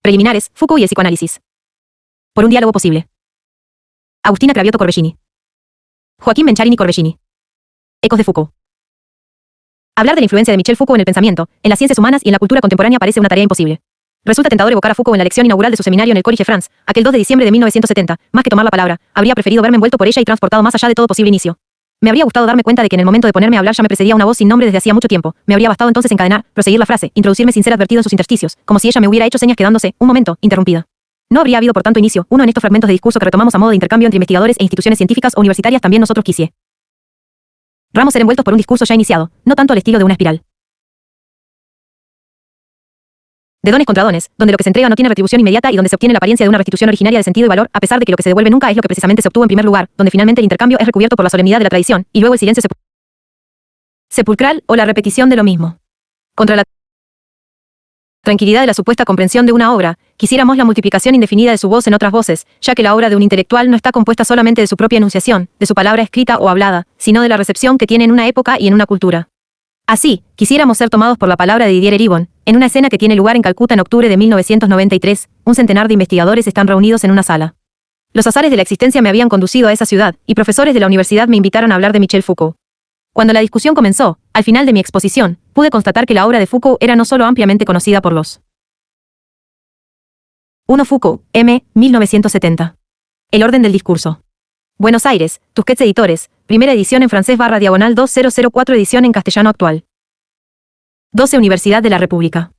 Preliminares, Foucault y el psicoanálisis. Por un diálogo posible. Agustina Cravioto Corbellini. Joaquín Bencharini Corbellini. Ecos de Foucault. Hablar de la influencia de Michel Foucault en el pensamiento, en las ciencias humanas y en la cultura contemporánea parece una tarea imposible. Resulta tentador evocar a Foucault en la lección inaugural de su seminario en el Collège France, aquel 2 de diciembre de 1970. Más que tomar la palabra, habría preferido verme envuelto por ella y transportado más allá de todo posible inicio. Me habría gustado darme cuenta de que en el momento de ponerme a hablar ya me precedía una voz sin nombre desde hacía mucho tiempo. Me habría bastado entonces encadenar, proseguir la frase, introducirme sin ser advertido en sus intersticios, como si ella me hubiera hecho señas quedándose, un momento, interrumpida. No habría habido por tanto inicio, uno en estos fragmentos de discurso que retomamos a modo de intercambio entre investigadores e instituciones científicas o universitarias también nosotros quisiéramos ser envueltos por un discurso ya iniciado, no tanto al estilo de una espiral. De dones contra dones, donde lo que se entrega no tiene retribución inmediata y donde se obtiene la apariencia de una restitución originaria de sentido y valor, a pesar de que lo que se devuelve nunca es lo que precisamente se obtuvo en primer lugar, donde finalmente el intercambio es recubierto por la solemnidad de la tradición, y luego el silencio sepulcral o la repetición de lo mismo. Contra la tranquilidad de la supuesta comprensión de una obra, quisiéramos la multiplicación indefinida de su voz en otras voces, ya que la obra de un intelectual no está compuesta solamente de su propia enunciación, de su palabra escrita o hablada, sino de la recepción que tiene en una época y en una cultura. Así, quisiéramos ser tomados por la palabra de Didier Eribon, en una escena que tiene lugar en Calcuta en octubre de 1993, un centenar de investigadores están reunidos en una sala. Los azares de la existencia me habían conducido a esa ciudad, y profesores de la universidad me invitaron a hablar de Michel Foucault. Cuando la discusión comenzó, al final de mi exposición, pude constatar que la obra de Foucault era no solo ampliamente conocida por los 1 Foucault, M. 1970. El orden del discurso. Buenos Aires, Tusquets Editores, primera edición en francés /diagonal 2004 edición en castellano actual. 12 Universidad de la República.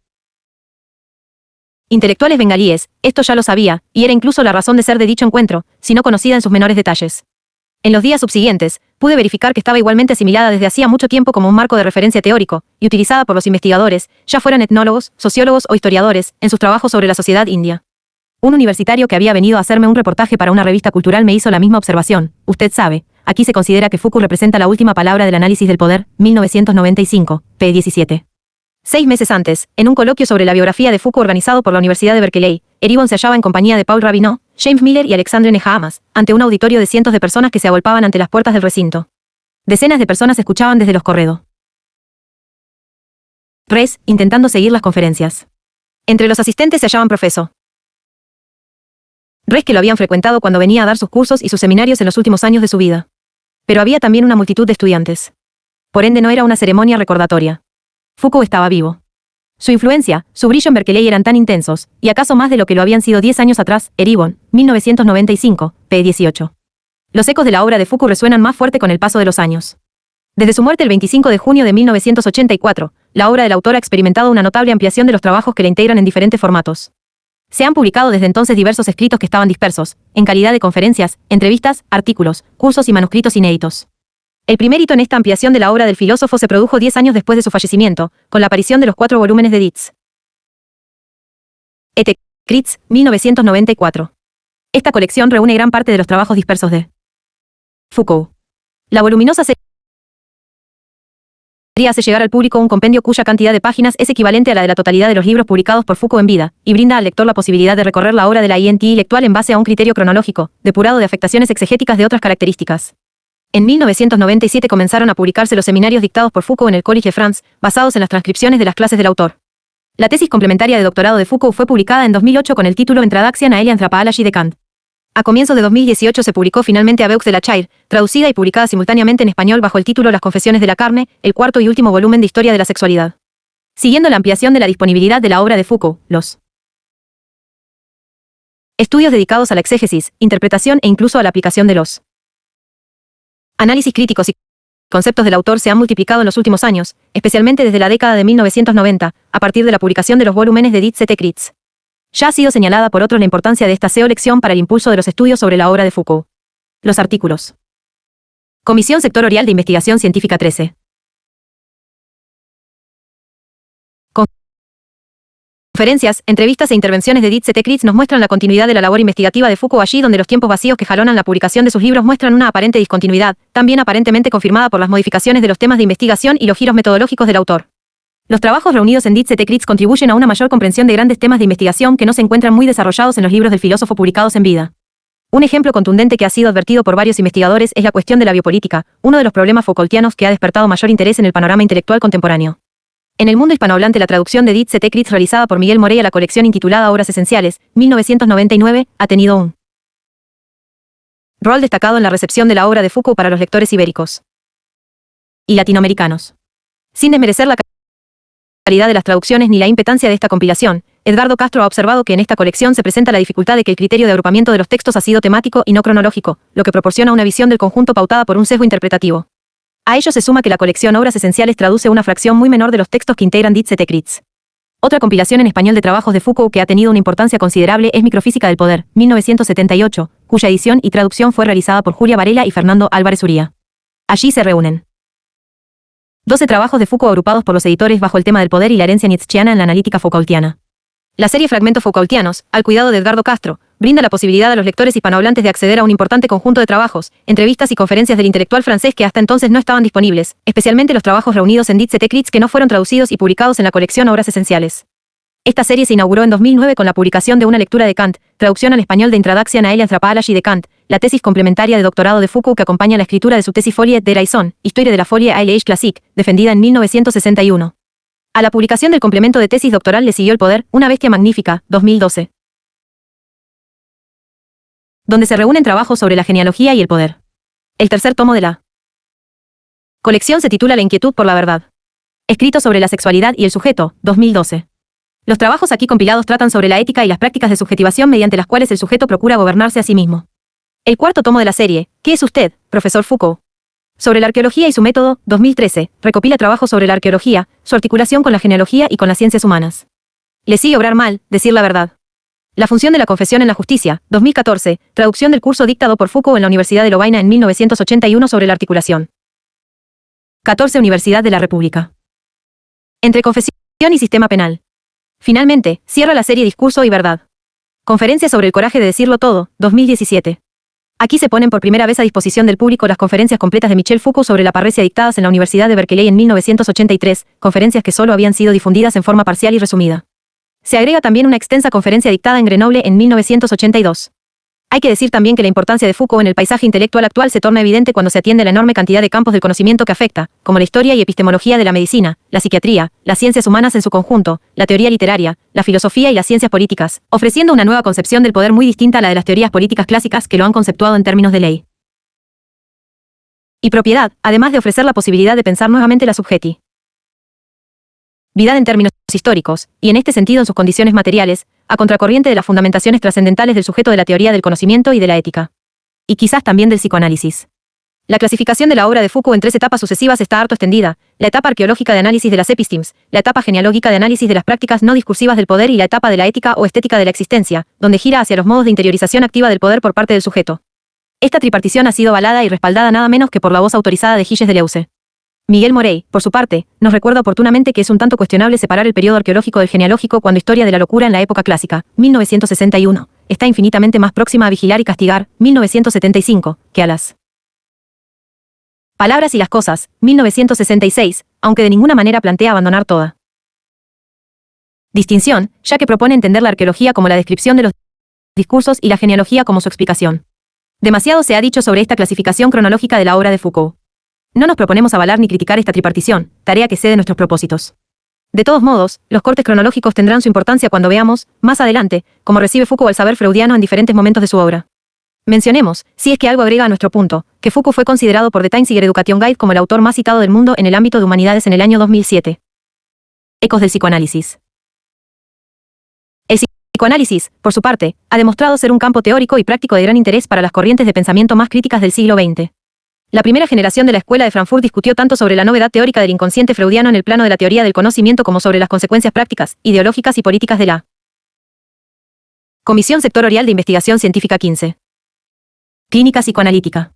Intelectuales bengalíes, esto ya lo sabía, y era incluso la razón de ser de dicho encuentro, si no conocida en sus menores detalles. En los días subsiguientes, pude verificar que estaba igualmente asimilada desde hacía mucho tiempo como un marco de referencia teórico, y utilizada por los investigadores, ya fueran etnólogos, sociólogos o historiadores, en sus trabajos sobre la sociedad india. Un universitario que había venido a hacerme un reportaje para una revista cultural me hizo la misma observación. Usted sabe, aquí se considera que Foucault representa la última palabra del análisis del poder, 1995, p. 17. 6 meses antes, en un coloquio sobre la biografía de Foucault organizado por la Universidad de Berkeley, Eribon se hallaba en compañía de Paul Rabinot, James Miller y Alexandre Nehamas, ante un auditorio de cientos de personas que se agolpaban ante las puertas del recinto. Decenas de personas escuchaban desde los corredores, intentando seguir las conferencias. Entre los asistentes se hallaban profesores que lo habían frecuentado cuando venía a dar sus cursos y sus seminarios en los últimos años de su vida. Pero había también una multitud de estudiantes. Por ende no era una ceremonia recordatoria. Foucault estaba vivo. Su influencia, su brillo en Berkeley eran tan intensos, y acaso más de lo que lo habían sido 10 años atrás, Eribon, 1995, p. 18. Los ecos de la obra de Foucault resuenan más fuerte con el paso de los años. Desde su muerte el 25 de junio de 1984, la obra del autor ha experimentado una notable ampliación de los trabajos que la integran en diferentes formatos. Se han publicado desde entonces diversos escritos que estaban dispersos, en calidad de conferencias, entrevistas, artículos, cursos y manuscritos inéditos. El primer hito en esta ampliación de la obra del filósofo se produjo 10 años después de su fallecimiento, con la aparición de los 4 volúmenes de Dietz et Écrits, 1994. Esta colección reúne gran parte de los trabajos dispersos de Foucault. La voluminosa serie hace llegar al público un compendio cuya cantidad de páginas es equivalente a la de la totalidad de los libros publicados por Foucault en vida, y brinda al lector la posibilidad de recorrer la obra de la INT intelectual en base a un criterio cronológico, depurado de afectaciones exegéticas de otras características. En 1997 comenzaron a publicarse los seminarios dictados por Foucault en el Collège France, basados en las transcripciones de las clases del autor. La tesis complementaria de doctorado de Foucault fue publicada en 2008 con el título Introduction à l'Anthropologie de Kant. A comienzos de 2018 se publicó finalmente Aveux de la Chair, traducida y publicada simultáneamente en español bajo el título Las Confesiones de la Carne, el cuarto y último volumen de Historia de la Sexualidad. Siguiendo la ampliación de la disponibilidad de la obra de Foucault, los estudios dedicados a la exégesis, interpretación e incluso a la aplicación de los análisis críticos y conceptos del autor se han multiplicado en los últimos años, especialmente desde la década de 1990, a partir de la publicación de los volúmenes de Dietz et Écrits. Ya ha sido señalada por otros la importancia de esta lección para el impulso de los estudios sobre la obra de Foucault. Los artículos. Comisión Sectorial de Investigación Científica 13. Conferencias, entrevistas e intervenciones de Dietz et Écrits nos muestran la continuidad de la labor investigativa de Foucault allí donde los tiempos vacíos que jalonan la publicación de sus libros muestran una aparente discontinuidad, también aparentemente confirmada por las modificaciones de los temas de investigación y los giros metodológicos del autor. Los trabajos reunidos en Dietz et Écrits contribuyen a una mayor comprensión de grandes temas de investigación que no se encuentran muy desarrollados en los libros del filósofo publicados en vida. Un ejemplo contundente que ha sido advertido por varios investigadores es la cuestión de la biopolítica, uno de los problemas Foucaultianos que ha despertado mayor interés en el panorama intelectual contemporáneo. En el mundo hispanohablante, la traducción de Dietze Tekritz realizada por Miguel Morey a la colección intitulada Obras Esenciales, 1999, ha tenido un rol destacado en la recepción de la obra de Foucault para los lectores ibéricos y latinoamericanos. Sin desmerecer la calidad de las traducciones ni la impetuosidad de esta compilación, Edgardo Castro ha observado que en esta colección se presenta la dificultad de que el criterio de agrupamiento de los textos ha sido temático y no cronológico, lo que proporciona una visión del conjunto pautada por un sesgo interpretativo. A ello se suma que la colección Obras Esenciales traduce una fracción muy menor de los textos que integran Dietze Tekritz. Otra compilación en español de trabajos de Foucault que ha tenido una importancia considerable es Microfísica del Poder, 1978, cuya edición y traducción fue realizada por Julia Varela y Fernando Álvarez Uría. Allí se reúnen 12 trabajos de Foucault agrupados por los editores bajo el tema del poder y la herencia nietzscheana en la analítica Foucaultiana. La serie Fragmentos Foucaultianos, al cuidado de Edgardo Castro, brinda la posibilidad a los lectores hispanohablantes de acceder a un importante conjunto de trabajos, entrevistas y conferencias del intelectual francés que hasta entonces no estaban disponibles, especialmente los trabajos reunidos en Dietze Tekritz que no fueron traducidos y publicados en la colección Obras Esenciales. Esta serie se inauguró en 2009 con la publicación de una lectura de Kant, traducción al español de Introduction a l'Anthropologie de Kant, la tesis complementaria de doctorado de Foucault que acompaña la escritura de su tesis Folie de Raison, Histoire de la Folie à l'Age Classique, defendida en 1961. A la publicación del complemento de tesis doctoral le siguió El Poder, una bestia magnífica, 2012, donde se reúnen trabajos sobre la genealogía y el poder. El tercer tomo de la colección se titula La inquietud por la verdad, escrito sobre la sexualidad y el sujeto, 2012. Los trabajos aquí compilados tratan sobre la ética y las prácticas de subjetivación mediante las cuales el sujeto procura gobernarse a sí mismo. El cuarto tomo de la serie, ¿Qué es usted, profesor Foucault? Sobre la arqueología y su método, 2013, recopila trabajos sobre la arqueología, su articulación con la genealogía y con las ciencias humanas. Le sigue Obrar mal, decir la verdad. La función de la confesión en la justicia, 2014, traducción del curso dictado por Foucault en la Universidad de Lovaina en 1981 sobre la articulación. 14 Universidad de la República. Entre confesión y sistema penal. Finalmente, cierra la serie Discurso y Verdad. Conferencia sobre el coraje de decirlo todo, 2017. Aquí se ponen por primera vez a disposición del público las conferencias completas de Michel Foucault sobre la parresia dictadas en la Universidad de Berkeley en 1983, conferencias que solo habían sido difundidas en forma parcial y resumida. Se agrega también una extensa conferencia dictada en Grenoble en 1982. Hay que decir también que la importancia de Foucault en el paisaje intelectual actual se torna evidente cuando se atiende a la enorme cantidad de campos del conocimiento que afecta, como la historia y epistemología de la medicina, la psiquiatría, las ciencias humanas en su conjunto, la teoría literaria, la filosofía y las ciencias políticas, ofreciendo una nueva concepción del poder muy distinta a la de las teorías políticas clásicas que lo han conceptuado en términos de ley y propiedad, además de ofrecer la posibilidad de pensar nuevamente la subjetividad en términos históricos, y en este sentido en sus condiciones materiales, a contracorriente de las fundamentaciones trascendentales del sujeto de la teoría del conocimiento y de la ética. Y quizás también del psicoanálisis. La clasificación de la obra de Foucault en 3 etapas sucesivas está harto extendida: la etapa arqueológica de análisis de las epistemes, la etapa genealógica de análisis de las prácticas no discursivas del poder y la etapa de la ética o estética de la existencia, donde gira hacia los modos de interiorización activa del poder por parte del sujeto. Esta tripartición ha sido avalada y respaldada nada menos que por la voz autorizada de Gilles Deleuze. Miguel Morey, por su parte, nos recuerda oportunamente que es un tanto cuestionable separar el periodo arqueológico del genealógico cuando Historia de la locura en la época clásica, 1961, está infinitamente más próxima a vigilar y castigar, 1975, que a las palabras y las cosas, 1966, aunque de ninguna manera plantea abandonar toda distinción, ya que propone entender la arqueología como la descripción de los discursos y la genealogía como su explicación. Demasiado se ha dicho sobre esta clasificación cronológica de la obra de Foucault. No nos proponemos avalar ni criticar esta tripartición, tarea que excede nuestros propósitos. De todos modos, los cortes cronológicos tendrán su importancia cuando veamos, más adelante, cómo recibe Foucault el saber freudiano en diferentes momentos de su obra. Mencionemos, si es que algo agrega a nuestro punto, que Foucault fue considerado por The Times Education Guide como el autor más citado del mundo en el ámbito de humanidades en el año 2007. Ecos del psicoanálisis. El psicoanálisis, por su parte, ha demostrado ser un campo teórico y práctico de gran interés para las corrientes de pensamiento más críticas del siglo XX. La primera generación de la Escuela de Frankfurt discutió tanto sobre la novedad teórica del inconsciente freudiano en el plano de la teoría del conocimiento como sobre las consecuencias prácticas, ideológicas y políticas de la Comisión Sectorial de Investigación Científica 15. Clínica psicoanalítica.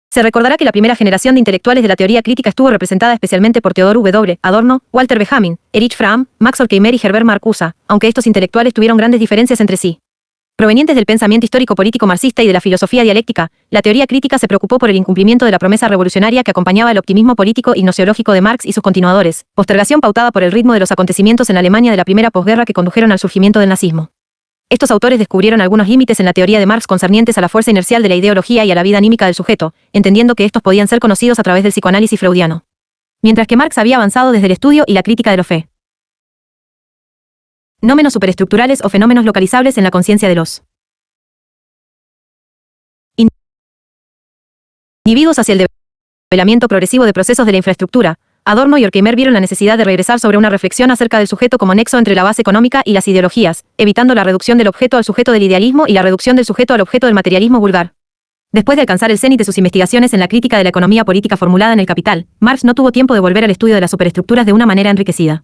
Se recordará que la primera generación de intelectuales de la teoría crítica estuvo representada especialmente por Theodor W. Adorno, Walter Benjamin, Erich Fromm, Max Horkheimer y Herbert Marcuse, aunque estos intelectuales tuvieron grandes diferencias entre sí. Provenientes del pensamiento histórico-político marxista y de la filosofía dialéctica, la teoría crítica se preocupó por el incumplimiento de la promesa revolucionaria que acompañaba el optimismo político y gnoseológico de Marx y sus continuadores, postergación pautada por el ritmo de los acontecimientos en la Alemania de la primera posguerra que condujeron al surgimiento del nazismo. Estos autores descubrieron algunos límites en la teoría de Marx concernientes a la fuerza inercial de la ideología y a la vida anímica del sujeto, entendiendo que estos podían ser conocidos a través del psicoanálisis freudiano. Mientras que Marx había avanzado desde el estudio y la crítica de los fenómenos superestructurales o fenómenos localizables en la conciencia de los individuos hacia el develamiento progresivo de procesos de la infraestructura, Adorno y Horkheimer vieron la necesidad de regresar sobre una reflexión acerca del sujeto como nexo entre la base económica y las ideologías, evitando la reducción del objeto al sujeto del idealismo y la reducción del sujeto al objeto del materialismo vulgar. Después de alcanzar el cenit de sus investigaciones en la crítica de la economía política formulada en El Capital, Marx no tuvo tiempo de volver al estudio de las superestructuras de una manera enriquecida.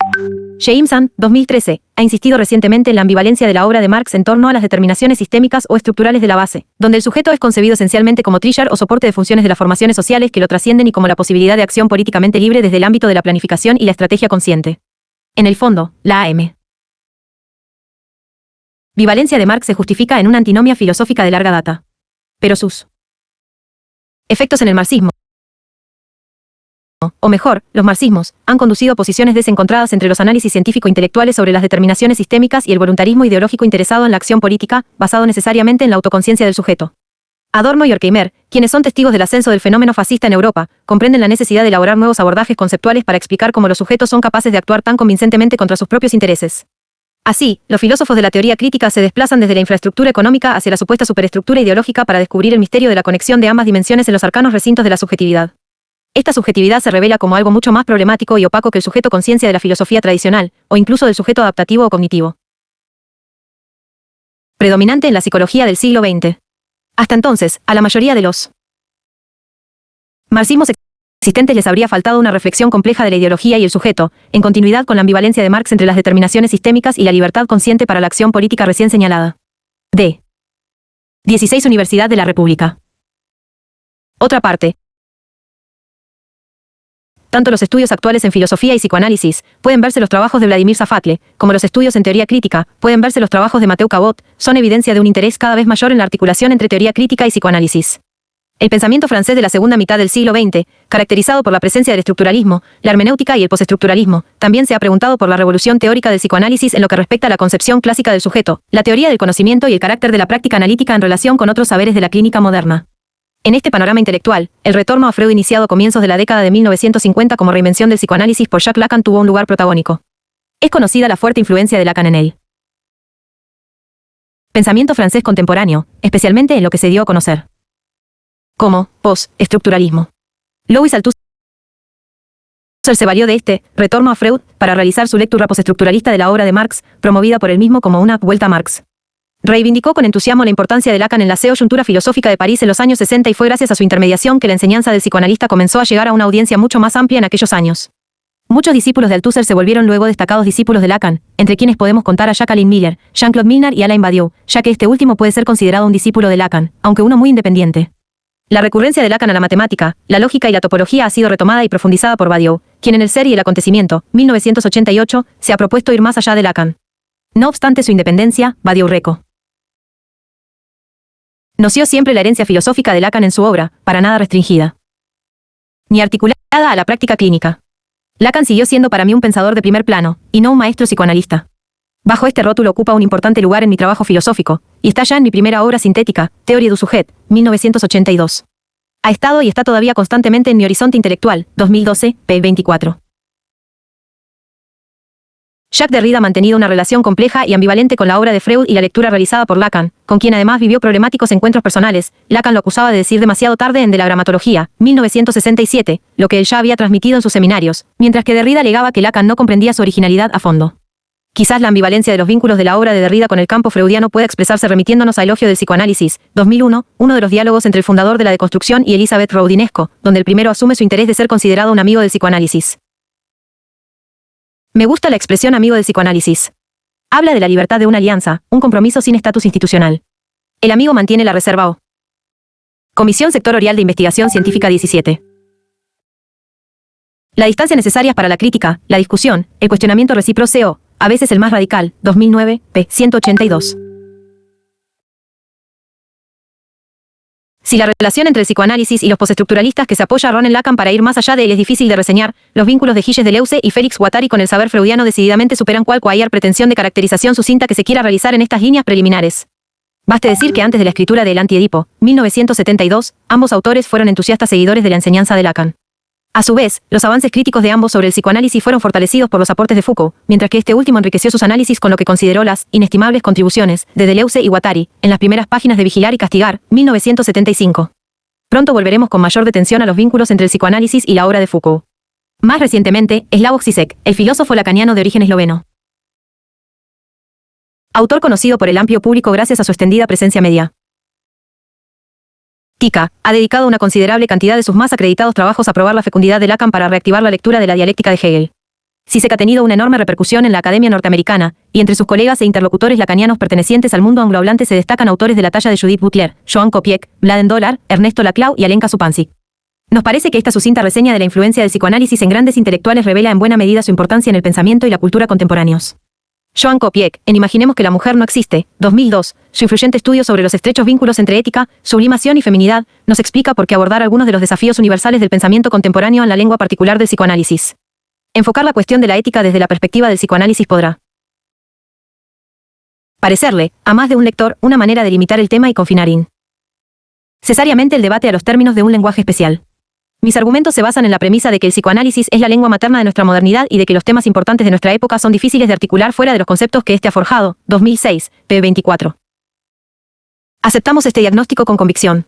Jameson, 2013, ha insistido recientemente en la ambivalencia de la obra de Marx en torno a las determinaciones sistémicas o estructurales de la base, donde el sujeto es concebido esencialmente como trigger o soporte de funciones de las formaciones sociales que lo trascienden y como la posibilidad de acción políticamente libre desde el ámbito de la planificación y la estrategia consciente. En el fondo, la ambivalencia de Marx se justifica en una antinomia filosófica de larga data. Pero sus efectos en el marxismo, o mejor, los marxismos, han conducido a posiciones desencontradas entre los análisis científico-intelectuales sobre las determinaciones sistémicas y el voluntarismo ideológico interesado en la acción política, basado necesariamente en la autoconciencia del sujeto. Adorno y Horkheimer, quienes son testigos del ascenso del fenómeno fascista en Europa, comprenden la necesidad de elaborar nuevos abordajes conceptuales para explicar cómo los sujetos son capaces de actuar tan convincentemente contra sus propios intereses. Así, los filósofos de la teoría crítica se desplazan desde la infraestructura económica hacia la supuesta superestructura ideológica para descubrir el misterio de la conexión de ambas dimensiones en los arcanos recintos de la subjetividad. Esta subjetividad se revela como algo mucho más problemático y opaco que el sujeto conciencia de la filosofía tradicional, o incluso del sujeto adaptativo o cognitivo, predominante en la psicología del siglo XX. Hasta entonces, a la mayoría de los marxismos existentes les habría faltado una reflexión compleja de la ideología y el sujeto, en continuidad con la ambivalencia de Marx entre las determinaciones sistémicas y la libertad consciente para la acción política recién señalada. D. 16 Universidad de la República. Otra parte. Tanto los estudios actuales en filosofía y psicoanálisis, pueden verse los trabajos de Vladimir Safatle, como los estudios en teoría crítica, pueden verse los trabajos de Mathieu Cabot, son evidencia de un interés cada vez mayor en la articulación entre teoría crítica y psicoanálisis. El pensamiento francés de la segunda mitad del siglo XX, caracterizado por la presencia del estructuralismo, la hermenéutica y el postestructuralismo, también se ha preguntado por la revolución teórica del psicoanálisis en lo que respecta a la concepción clásica del sujeto, la teoría del conocimiento y el carácter de la práctica analítica en relación con otros saberes de la clínica moderna. En este panorama intelectual, el retorno a Freud iniciado a comienzos de la década de 1950 como reinvención del psicoanálisis por Jacques Lacan tuvo un lugar protagónico. Es conocida la fuerte influencia de Lacan en el pensamiento francés contemporáneo, especialmente en lo que se dio a conocer como post-estructuralismo. Louis Althusser se valió de este retorno a Freud para realizar su lectura postestructuralista de la obra de Marx, promovida por él mismo como una vuelta a Marx. Reivindicó con entusiasmo la importancia de Lacan en la coyuntura filosófica de París en los años 60 y fue gracias a su intermediación que la enseñanza del psicoanalista comenzó a llegar a una audiencia mucho más amplia en aquellos años. Muchos discípulos de Althusser se volvieron luego destacados discípulos de Lacan, entre quienes podemos contar a Jacqueline Miller, Jean-Claude Milner y Alain Badiou, ya que este último puede ser considerado un discípulo de Lacan, aunque uno muy independiente. La recurrencia de Lacan a la matemática, la lógica y la topología ha sido retomada y profundizada por Badiou, quien en El ser y el acontecimiento, 1988, se ha propuesto ir más allá de Lacan. No obstante su independencia, Badiou reconoció siempre la herencia filosófica de Lacan en su obra, para nada restringida ni articulada a la práctica clínica. Lacan siguió siendo para mí un pensador de primer plano, y no un maestro psicoanalista. Bajo este rótulo ocupa un importante lugar en mi trabajo filosófico, y está ya en mi primera obra sintética, Théorie du sujet, 1982. Ha estado y está todavía constantemente en mi horizonte intelectual, 2012, p. 24. Jacques Derrida ha mantenido una relación compleja y ambivalente con la obra de Freud y la lectura realizada por Lacan, con quien además vivió problemáticos encuentros personales. Lacan lo acusaba de decir demasiado tarde en De la gramatología, 1967, lo que él ya había transmitido en sus seminarios, mientras que Derrida alegaba que Lacan no comprendía su originalidad a fondo. Quizás la ambivalencia de los vínculos de la obra de Derrida con el campo freudiano pueda expresarse remitiéndonos a Elogio del psicoanálisis, 2001, uno de los diálogos entre el fundador de la deconstrucción y Elizabeth Roudinesco, donde el primero asume su interés de ser considerado un amigo del psicoanálisis. Me gusta la expresión amigo del psicoanálisis. Habla de la libertad de una alianza, un compromiso sin estatus institucional. El amigo mantiene la reserva o. Comisión Sectorial de Investigación Científica 17. La distancia necesaria para la crítica, la discusión, el cuestionamiento recíproco, a veces el más radical, 2009, p. 182. Si la relación entre el psicoanálisis y los postestructuralistas que se apoya a Ronald Lacan para ir más allá de él es difícil de reseñar, los vínculos de Gilles Deleuze y Félix Guattari con el saber freudiano decididamente superan cualquier pretensión de caracterización sucinta que se quiera realizar en estas líneas preliminares. Baste decir que antes de la escritura de El Anti-Edipo, 1972, ambos autores fueron entusiastas seguidores de la enseñanza de Lacan. A su vez, los avances críticos de ambos sobre el psicoanálisis fueron fortalecidos por los aportes de Foucault, mientras que este último enriqueció sus análisis con lo que consideró las inestimables contribuciones de Deleuze y Guattari en las primeras páginas de Vigilar y Castigar, 1975. Pronto volveremos con mayor detención a los vínculos entre el psicoanálisis y la obra de Foucault. Más recientemente, Slavoj Žižek, el filósofo lacaniano de origen esloveno. Autor conocido por el amplio público gracias a su extendida presencia media. Ha dedicado una considerable cantidad de sus más acreditados trabajos a probar la fecundidad de Lacan para reactivar la lectura de la dialéctica de Hegel. Žižek ha tenido una enorme repercusión en la academia norteamericana, y entre sus colegas e interlocutores lacanianos pertenecientes al mundo anglohablante se destacan autores de la talla de Judith Butler, Joan Kopiec, Mladen Dolar, Ernesto Laclau y Alenka Supancic. Nos parece que esta sucinta reseña de la influencia del psicoanálisis en grandes intelectuales revela en buena medida su importancia en el pensamiento y la cultura contemporáneos. Joan Kopiec, en Imaginemos que la mujer no existe, 2002, su influyente estudio sobre los estrechos vínculos entre ética, sublimación y feminidad, nos explica por qué abordar algunos de los desafíos universales del pensamiento contemporáneo en la lengua particular del psicoanálisis. Enfocar la cuestión de la ética desde la perspectiva del psicoanálisis podrá parecerle, a más de un lector, una manera de limitar el tema y confinar necesariamente el debate a los términos de un lenguaje especial. Mis argumentos se basan en la premisa de que el psicoanálisis es la lengua materna de nuestra modernidad y de que los temas importantes de nuestra época son difíciles de articular fuera de los conceptos que éste ha forjado. 2006, p. 24. Aceptamos este diagnóstico con convicción.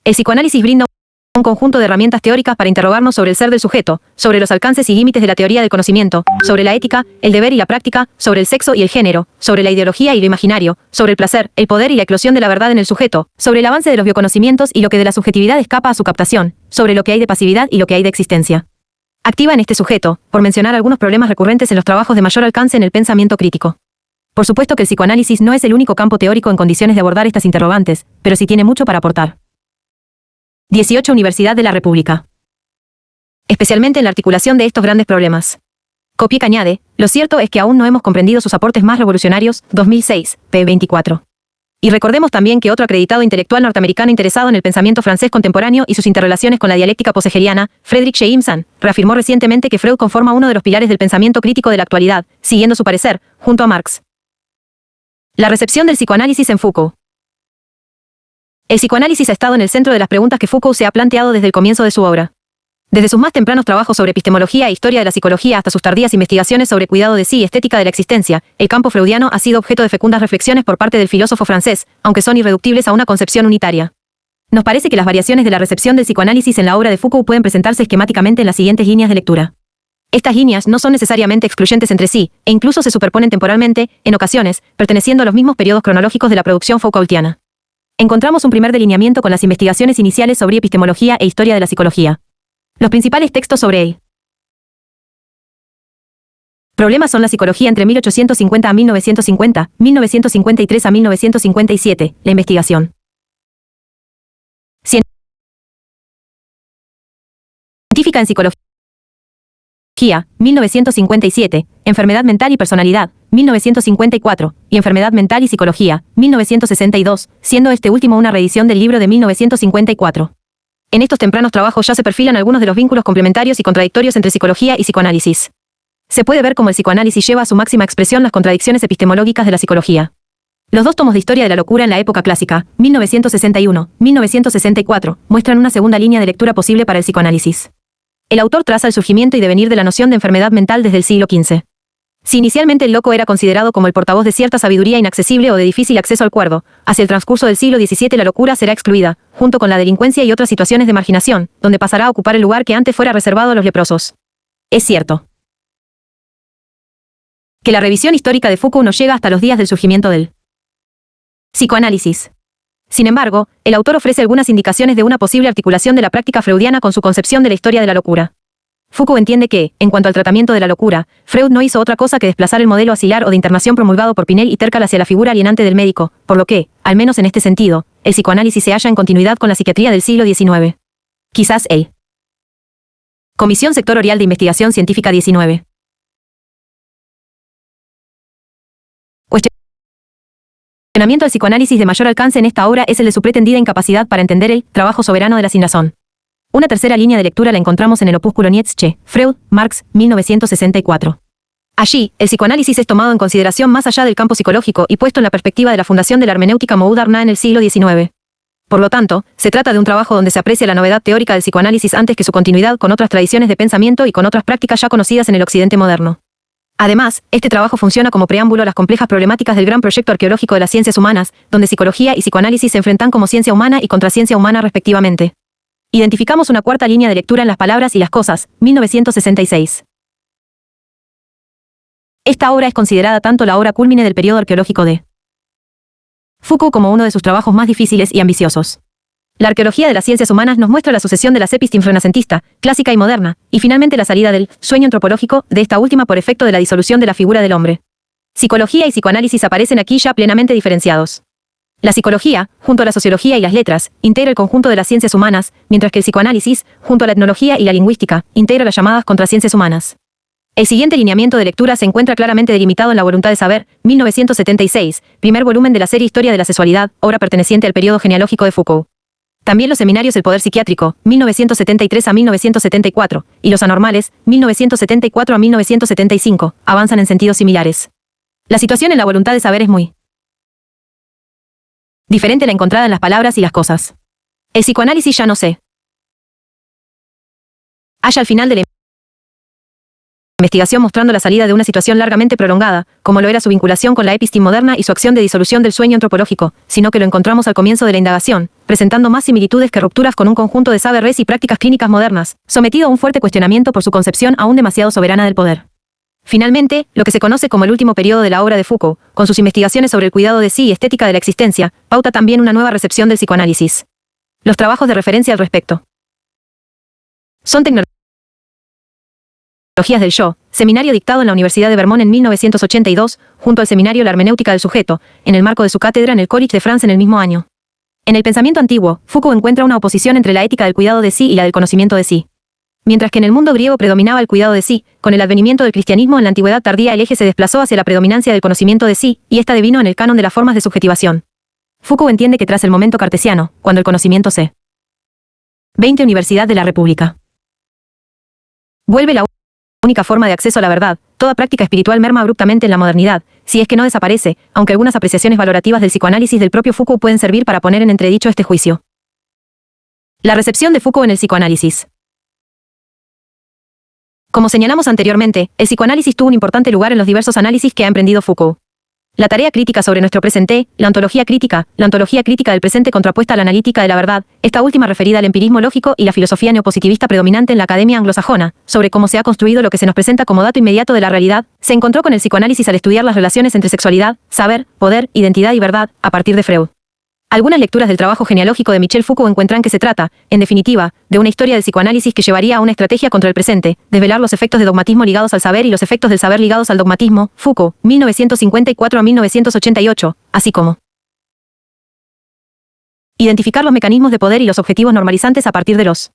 El psicoanálisis brinda un conjunto de herramientas teóricas para interrogarnos sobre el ser del sujeto, sobre los alcances y límites de la teoría del conocimiento, sobre la ética, el deber y la práctica, sobre el sexo y el género, sobre la ideología y lo imaginario, sobre el placer, el poder y la eclosión de la verdad en el sujeto, sobre el avance de los bioconocimientos y lo que de la subjetividad escapa a su captación, sobre lo que hay de pasividad y lo que hay de existencia activa en este sujeto, por mencionar algunos problemas recurrentes en los trabajos de mayor alcance en el pensamiento crítico. Por supuesto que el psicoanálisis no es el único campo teórico en condiciones de abordar estas interrogantes, pero sí tiene mucho para aportar. 18. Universidad de la República. Especialmente en la articulación de estos grandes problemas. Kopiec añade, lo cierto es que aún no hemos comprendido sus aportes más revolucionarios, 2006, p. 24. Y recordemos también que otro acreditado intelectual norteamericano interesado en el pensamiento francés contemporáneo y sus interrelaciones con la dialéctica poshegeliana, Frederick Jameson, reafirmó recientemente que Freud conforma uno de los pilares del pensamiento crítico de la actualidad, siguiendo su parecer, junto a Marx. La recepción del psicoanálisis en Foucault. El psicoanálisis ha estado en el centro de las preguntas que Foucault se ha planteado desde el comienzo de su obra. Desde sus más tempranos trabajos sobre epistemología e historia de la psicología hasta sus tardías investigaciones sobre cuidado de sí y estética de la existencia, el campo freudiano ha sido objeto de fecundas reflexiones por parte del filósofo francés, aunque son irreductibles a una concepción unitaria. Nos parece que las variaciones de la recepción del psicoanálisis en la obra de Foucault pueden presentarse esquemáticamente en las siguientes líneas de lectura. Estas líneas no son necesariamente excluyentes entre sí, e incluso se superponen temporalmente, en ocasiones, perteneciendo a los mismos periodos cronológicos de la producción Foucaultiana. Encontramos un primer delineamiento con las investigaciones iniciales sobre epistemología e historia de la psicología. Los principales textos sobre el problema son la psicología entre 1850 a 1950, 1953 a 1957, la investigación científica en psicología, 1957, enfermedad mental y personalidad, 1954, y enfermedad mental y psicología, 1962, siendo este último una reedición del libro de 1954. En estos tempranos trabajos ya se perfilan algunos de los vínculos complementarios y contradictorios entre psicología y psicoanálisis. Se puede ver cómo el psicoanálisis lleva a su máxima expresión las contradicciones epistemológicas de la psicología. Los dos tomos de Historia de la locura en la época clásica, 1961-1964, muestran una segunda línea de lectura posible para el psicoanálisis. El autor traza el surgimiento y devenir de la noción de enfermedad mental desde el siglo XV. Si inicialmente el loco era considerado como el portavoz de cierta sabiduría inaccesible o de difícil acceso al cuerdo, hacia el transcurso del siglo XVII la locura será excluida, junto con la delincuencia y otras situaciones de marginación, donde pasará a ocupar el lugar que antes fuera reservado a los leprosos. Es cierto que la revisión histórica de Foucault no llega hasta los días del surgimiento del psicoanálisis. Sin embargo, el autor ofrece algunas indicaciones de una posible articulación de la práctica freudiana con su concepción de la historia de la locura. Foucault entiende que, en cuanto al tratamiento de la locura, Freud no hizo otra cosa que desplazar el modelo asilar o de internación promulgado por Pinel y Tercal hacia la figura alienante del médico, por lo que, al menos en este sentido, el psicoanálisis se halla en continuidad con la psiquiatría del siglo XIX. Quizás el Comisión Sectorial de Investigación Científica 19. Cuestionamiento al psicoanálisis de mayor alcance en esta obra es el de su pretendida incapacidad para entender el trabajo soberano de la sinrazón. Una tercera línea de lectura la encontramos en el opúsculo Nietzsche, Freud, Marx, 1964. Allí, el psicoanálisis es tomado en consideración más allá del campo psicológico y puesto en la perspectiva de la fundación de la hermenéutica Moudar en el siglo XIX. Por lo tanto, se trata de un trabajo donde se aprecia la novedad teórica del psicoanálisis antes que su continuidad con otras tradiciones de pensamiento y con otras prácticas ya conocidas en el occidente moderno. Además, este trabajo funciona como preámbulo a las complejas problemáticas del gran proyecto arqueológico de las ciencias humanas, donde psicología y psicoanálisis se enfrentan como ciencia humana y contraciencia humana respectivamente. Identificamos una cuarta línea de lectura en Las palabras y las cosas, 1966. Esta obra es considerada tanto la obra cúlmine del periodo arqueológico de Foucault como uno de sus trabajos más difíciles y ambiciosos. La arqueología de las ciencias humanas nos muestra la sucesión de las epistem renacentista, clásica y moderna, y finalmente la salida del sueño antropológico de esta última por efecto de la disolución de la figura del hombre. Psicología y psicoanálisis aparecen aquí ya plenamente diferenciados. La psicología, junto a la sociología y las letras, integra el conjunto de las ciencias humanas, mientras que el psicoanálisis, junto a la etnología y la lingüística, integra las llamadas contraciencias humanas. El siguiente lineamiento de lectura se encuentra claramente delimitado en La voluntad de saber, 1976, primer volumen de la serie Historia de la sexualidad, obra perteneciente al periodo genealógico de Foucault. También los seminarios El poder psiquiátrico, 1973 a 1974, y Los anormales, 1974 a 1975, avanzan en sentidos similares. La situación en La voluntad de saber es muy diferente a la encontrada en Las palabras y las cosas. El psicoanálisis ya no se halla al final de la investigación mostrando la salida de una situación largamente prolongada, como lo era su vinculación con la episteme moderna y su acción de disolución del sueño antropológico, sino que lo encontramos al comienzo de la indagación, presentando más similitudes que rupturas con un conjunto de saberes y prácticas clínicas modernas, sometido a un fuerte cuestionamiento por su concepción aún demasiado soberana del poder. Finalmente, lo que se conoce como el último periodo de la obra de Foucault, con sus investigaciones sobre el cuidado de sí y estética de la existencia, pauta también una nueva recepción del psicoanálisis. Los trabajos de referencia al respecto son Tecnologías del yo, seminario dictado en la Universidad de Vermont en 1982, junto al seminario La hermenéutica del sujeto, en el marco de su cátedra en el College de France en el mismo año. En el pensamiento antiguo, Foucault encuentra una oposición entre la ética del cuidado de sí y la del conocimiento de sí. Mientras que en el mundo griego predominaba el cuidado de sí, con el advenimiento del cristianismo en la antigüedad tardía el eje se desplazó hacia la predominancia del conocimiento de sí, y esta devino en el canon de las formas de subjetivación. Foucault entiende que tras el momento cartesiano, cuando el conocimiento se 20 Universidad de la República vuelve la única forma de acceso a la verdad, toda práctica espiritual merma abruptamente en la modernidad, si es que no desaparece, aunque algunas apreciaciones valorativas del psicoanálisis del propio Foucault pueden servir para poner en entredicho este juicio. La recepción de Foucault en el psicoanálisis. Como señalamos anteriormente, el psicoanálisis tuvo un importante lugar en los diversos análisis que ha emprendido Foucault. La tarea crítica sobre nuestro presente, la ontología crítica del presente contrapuesta a la analítica de la verdad, esta última referida al empirismo lógico y la filosofía neopositivista predominante en la academia anglosajona, sobre cómo se ha construido lo que se nos presenta como dato inmediato de la realidad, se encontró con el psicoanálisis al estudiar las relaciones entre sexualidad, saber, poder, identidad y verdad, a partir de Freud. Algunas lecturas del trabajo genealógico de Michel Foucault encuentran que se trata, en definitiva, de una historia del psicoanálisis que llevaría a una estrategia contra el presente, desvelar los efectos de dogmatismo ligados al saber y los efectos del saber ligados al dogmatismo, Foucault, 1954 a 1988, así como identificar los mecanismos de poder y los objetivos normalizantes a partir de los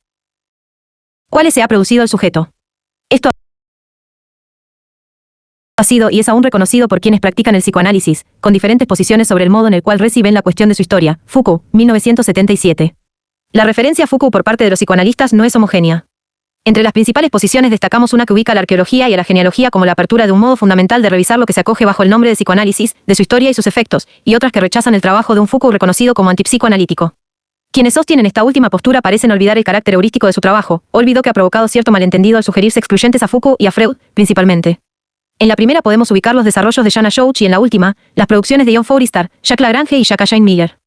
cuales se ha producido el sujeto. Esto ha sido y es aún reconocido por quienes practican el psicoanálisis, con diferentes posiciones sobre el modo en el cual reciben la cuestión de su historia. Foucault, 1977. La referencia a Foucault por parte de los psicoanalistas no es homogénea. Entre las principales posiciones destacamos una que ubica a la arqueología y a la genealogía como la apertura de un modo fundamental de revisar lo que se acoge bajo el nombre de psicoanálisis, de su historia y sus efectos, y otras que rechazan el trabajo de un Foucault reconocido como antipsicoanalítico. Quienes sostienen esta última postura parecen olvidar el carácter heurístico de su trabajo, olvido que ha provocado cierto malentendido al sugerirse excluyentes a Foucault y a Freud, principalmente. En la primera podemos ubicar los desarrollos de Jana Schouch y en la última, las producciones de John Forrestal, Jacques Lagrange y Jacques Jane Miller.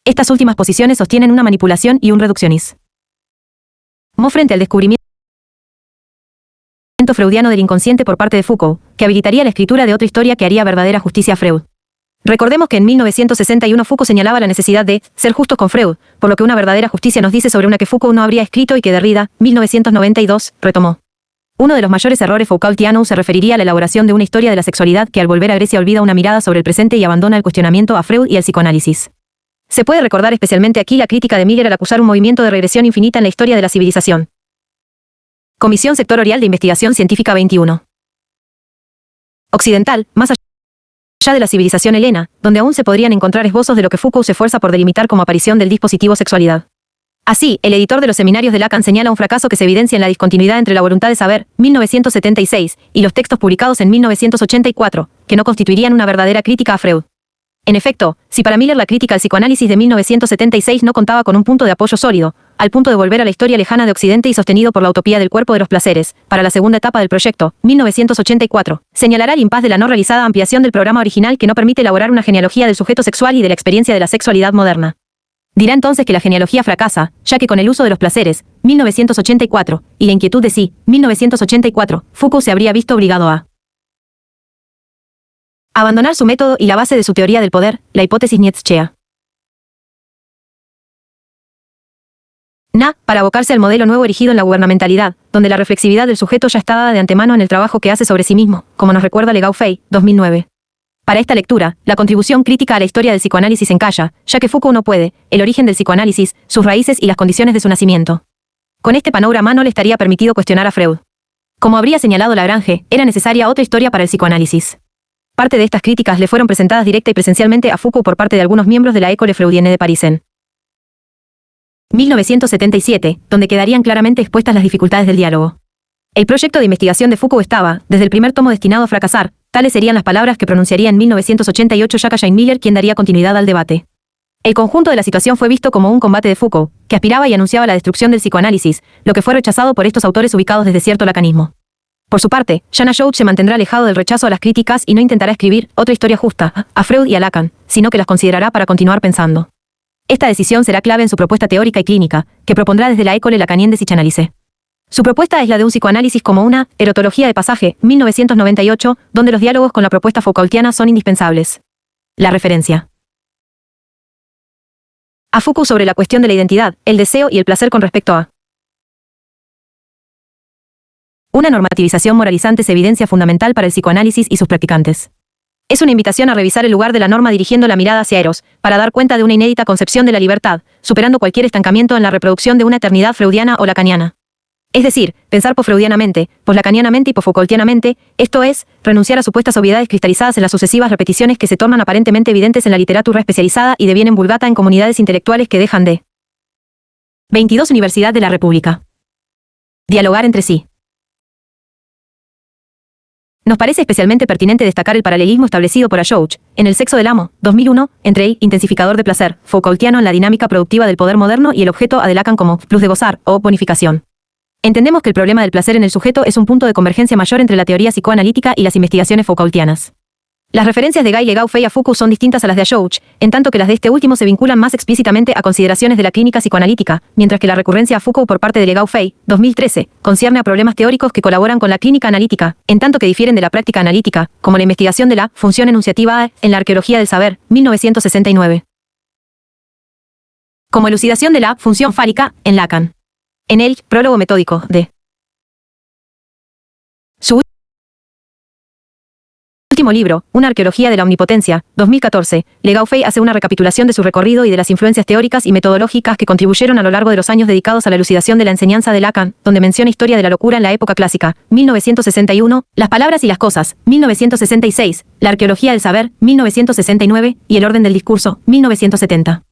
Estas últimas posiciones sostienen una manipulación y un reduccionismo frente al descubrimiento freudiano del inconsciente por parte de Foucault, que habilitaría la escritura de otra historia que haría verdadera justicia a Freud. Recordemos que en 1961 Foucault señalaba la necesidad de ser justos con Freud, por lo que una verdadera justicia nos dice sobre una que Foucault no habría escrito y que Derrida, 1992, retomó. Uno de los mayores errores Foucaultianos se referiría a la elaboración de una historia de la sexualidad que al volver a Grecia olvida una mirada sobre el presente y abandona el cuestionamiento a Freud y al psicoanálisis. Se puede recordar especialmente aquí la crítica de Miller al acusar un movimiento de regresión infinita en la historia de la civilización. Comisión Sectorial de Investigación Científica 21. Occidental, más allá de la civilización helena, donde aún se podrían encontrar esbozos de lo que Foucault se esfuerza por delimitar como aparición del dispositivo sexualidad. Así, el editor de los seminarios de Lacan señala un fracaso que se evidencia en la discontinuidad entre La voluntad de saber, 1976, y los textos publicados en 1984, que no constituirían una verdadera crítica a Freud. En efecto, si para Miller la crítica al psicoanálisis de 1976 no contaba con un punto de apoyo sólido, al punto de volver a la historia lejana de Occidente y sostenido por la utopía del cuerpo de los placeres, para la segunda etapa del proyecto, 1984, señalará el impasse de la no realizada ampliación del programa original que no permite elaborar una genealogía del sujeto sexual y de la experiencia de la sexualidad moderna. Dirá entonces que la genealogía fracasa, ya que con el uso de los placeres, 1984, y la inquietud de sí, 1984, Foucault se habría visto obligado a abandonar su método y la base de su teoría del poder, la hipótesis nietzschea. Para abocarse al modelo nuevo erigido en la gubernamentalidad, donde la reflexividad del sujeto ya está dada de antemano en el trabajo que hace sobre sí mismo, como nos recuerda Le Gaufey, 2009. Para esta lectura, la contribución crítica a la historia del psicoanálisis encalla, ya que Foucault no puede, el origen del psicoanálisis, sus raíces y las condiciones de su nacimiento. Con este panorama no le estaría permitido cuestionar a Freud. Como habría señalado Lagrange, era necesaria otra historia para el psicoanálisis. Parte de estas críticas le fueron presentadas directa y presencialmente a Foucault por parte de algunos miembros de la École Freudienne de París en 1977, donde quedarían claramente expuestas las dificultades del diálogo. El proyecto de investigación de Foucault estaba, desde el primer tomo, destinado a fracasar. Tales serían las palabras que pronunciaría en 1988 Jacques Jane Miller, quien daría continuidad al debate. El conjunto de la situación fue visto como un combate de Foucault, que aspiraba y anunciaba la destrucción del psicoanálisis, lo que fue rechazado por estos autores ubicados desde cierto lacanismo. Por su parte, Jean Ajourd se mantendrá alejado del rechazo a las críticas y no intentará escribir otra historia justa a Freud y a Lacan, sino que las considerará para continuar pensando. Esta decisión será clave en su propuesta teórica y clínica, que propondrá desde la École Lacanienne de Psychanalyse. Su propuesta es la de un psicoanálisis como una erotología de pasaje, 1998, donde los diálogos con la propuesta Foucaultiana son indispensables. La referencia a Foucault sobre la cuestión de la identidad, el deseo y el placer con respecto a una normativización moralizante es evidencia fundamental para el psicoanálisis y sus practicantes. Es una invitación a revisar el lugar de la norma dirigiendo la mirada hacia Eros, para dar cuenta de una inédita concepción de la libertad, superando cualquier estancamiento en la reproducción de una eternidad freudiana o lacaniana. Es decir, pensar posfreudianamente, poslacanianamente y posfoucaultianamente, esto es, renunciar a supuestas obviedades cristalizadas en las sucesivas repeticiones que se tornan aparentemente evidentes en la literatura especializada y devienen vulgata en comunidades intelectuales que dejan de 22 Universidad de la República. Dialogar entre sí. Nos parece especialmente pertinente destacar el paralelismo establecido por Ajourd, en El sexo del amo, 2001, entre el intensificador de placer, Foucaultiano en la dinámica productiva del poder moderno y el objeto a de Lacan como plus de gozar, o bonificación. Entendemos que el problema del placer en el sujeto es un punto de convergencia mayor entre la teoría psicoanalítica y las investigaciones Foucaultianas. Las referencias de Guy Le Gaufey a Foucault son distintas a las de Ajourd, en tanto que las de este último se vinculan más explícitamente a consideraciones de la clínica psicoanalítica, mientras que la recurrencia a Foucault por parte de Le Gaufey, 2013, concierne a problemas teóricos que colaboran con la clínica analítica, en tanto que difieren de la práctica analítica, como la investigación de la función enunciativa A en la arqueología del saber, 1969. Como elucidación de la función fálica, en Lacan. En el prólogo metódico de su último libro, Una arqueología de la omnipotencia, 2014, Le Gaufey hace una recapitulación de su recorrido y de las influencias teóricas y metodológicas que contribuyeron a lo largo de los años dedicados a la elucidación de la enseñanza de Lacan, donde menciona Historia de la locura en la época clásica, 1961, Las palabras y las cosas, 1966, La arqueología del saber, 1969, y El orden del discurso, 1970.